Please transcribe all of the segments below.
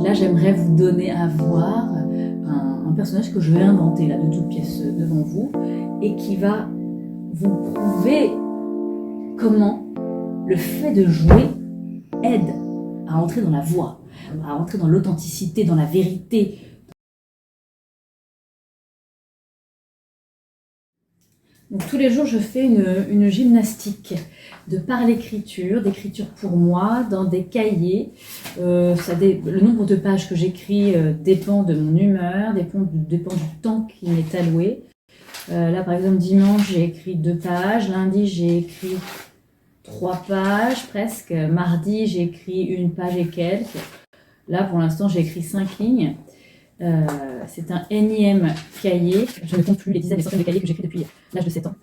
Là, j'aimerais vous donner à voir un personnage que je vais inventer là, de toutes pièces devant vous et qui va vous prouver comment le fait de jouer aide à entrer dans la voix, à entrer dans l'authenticité, dans la vérité. Donc, tous les jours, je fais une gymnastique de par l'écriture, d'écriture pour moi, dans des cahiers. Le nombre de pages que j'écris dépend de mon humeur, dépend du temps qui m'est alloué. Là, par exemple, dimanche, j'ai écrit 2 pages. Lundi, j'ai écrit 3 pages presque. Mardi, j'ai écrit 1 page et quelques. Là, pour l'instant, j'ai écrit 5 lignes. C'est un énième cahier. Je ne compte plus les dizaines et centaines de cahiers que j'écris depuis l'âge de 7 ans.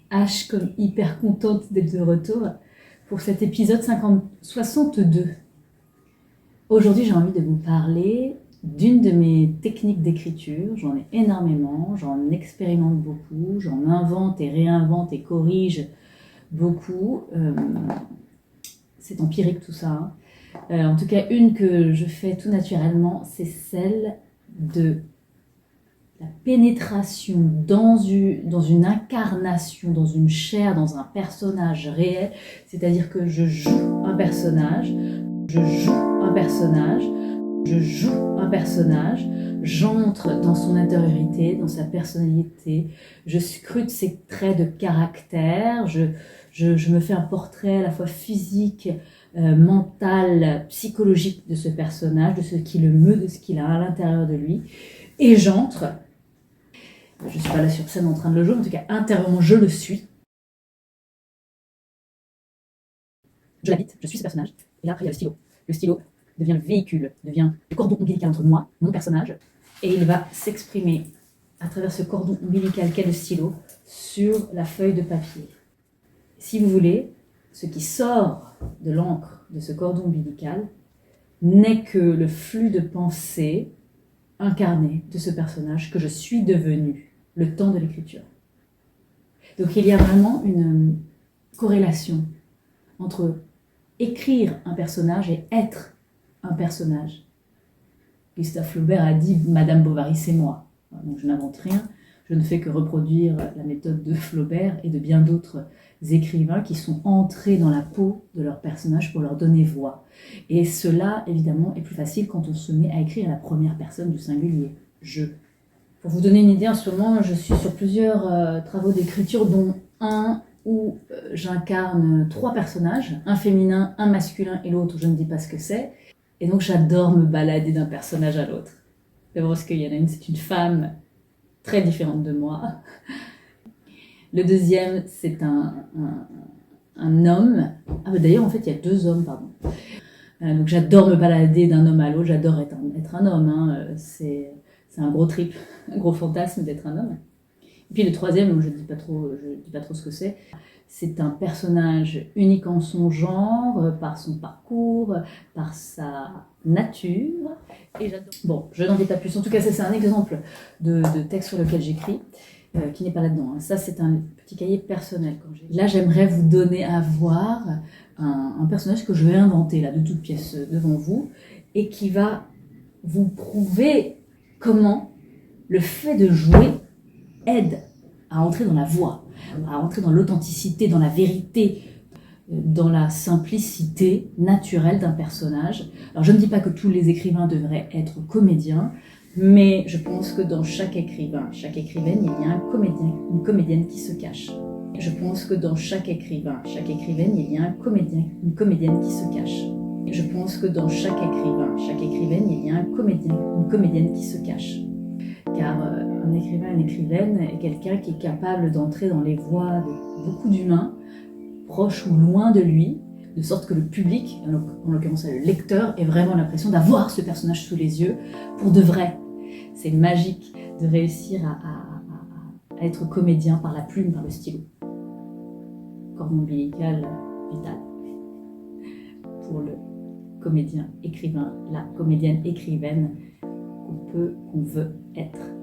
H comme hyper contente d'être de retour pour cet épisode 62. Aujourd'hui, j'ai envie de vous parler d'une de mes techniques d'écriture. J'en ai énormément, j'en expérimente beaucoup, j'en invente et réinvente et corrige beaucoup. C'est empirique tout ça. En tout cas, une que je fais tout naturellement, c'est celle de la pénétration dans une incarnation, dans une chair, dans un personnage réel. C'est-à-dire que je joue un personnage, j'entre dans son intériorité, dans sa personnalité, je scrute ses traits de caractère, je me fais un portrait à la fois physique, mental, psychologique de ce personnage, de ce qui le meut, de ce qu'il a à l'intérieur de lui, et j'entre. Je ne suis pas là sur scène en train de le jouer, en tout cas intérieurement je le suis. Je l'habite, je suis ce personnage, et là après il y a le stylo. Le stylo devient le véhicule, devient le cordon ombilical entre moi, mon personnage, et il va s'exprimer à travers ce cordon ombilical qu'est le stylo sur la feuille de papier. Si vous voulez, ce qui sort de l'encre de ce cordon ombilical n'est que le flux de pensée incarné de ce personnage que je suis devenu le temps de l'écriture. Donc il y a vraiment une corrélation entre écrire un personnage et être un personnage. Gustave Flaubert a dit « Madame Bovary, c'est moi ». Donc je n'invente rien, je ne fais que reproduire la méthode de Flaubert et de bien d'autres écrivains qui sont entrés dans la peau de leurs personnages pour leur donner voix. Et cela, évidemment, est plus facile quand on se met à écrire à la première personne du singulier. Je. Pour vous donner une idée, en ce moment, je suis sur plusieurs travaux d'écriture, dont un où j'incarne 3 personnages, un féminin, un masculin et l'autre, je ne dis pas ce que c'est. Et donc j'adore me balader d'un personnage à l'autre. D'abord parce qu'il y en a une, c'est une femme très différente de moi. Le deuxième, c'est un homme. D'ailleurs, en fait, il y a 2 hommes, pardon. Donc j'adore me balader d'un homme à l'autre, j'adore être un homme. Hein. C'est un gros trip, un gros fantasme d'être un homme. Et puis le troisième, je ne dis pas trop ce que c'est un personnage unique en son genre, par son parcours, par sa nature. Et j'adore. Bon, je n'en dis pas plus. En tout cas, ça c'est un exemple de texte sur lequel j'écris, qui n'est pas là-dedans. Hein. Ça, c'est un petit cahier personnel. Là, j'aimerais vous donner à voir un personnage que je vais inventer là, de toutes pièces devant vous, et qui va vous prouver comment le fait de jouer aide à entrer dans la voix, à entrer dans l'authenticité, dans la vérité, dans la simplicité naturelle d'un personnage. Alors je ne dis pas que tous les écrivains devraient être comédiens, mais je pense que dans chaque écrivain, chaque écrivaine, il y a un comédien, une comédienne qui se cache. Je pense que dans chaque écrivain, chaque écrivaine, il y a un comédien, une comédienne qui se cache. Je pense que dans chaque écrivain, chaque écrivaine, il y a un comédien, une comédienne qui se cache. Car un écrivain, une écrivaine est quelqu'un qui est capable d'entrer dans les voix de beaucoup d'humains, proches ou loin de lui, de sorte que le public, en l'occurrence le lecteur, ait vraiment l'impression d'avoir ce personnage sous les yeux pour de vrai. C'est magique de réussir à être comédien par la plume, par le stylo. Cordon ombilical vital pour le comédien écrivain, la comédienne écrivaine qu'on veut être.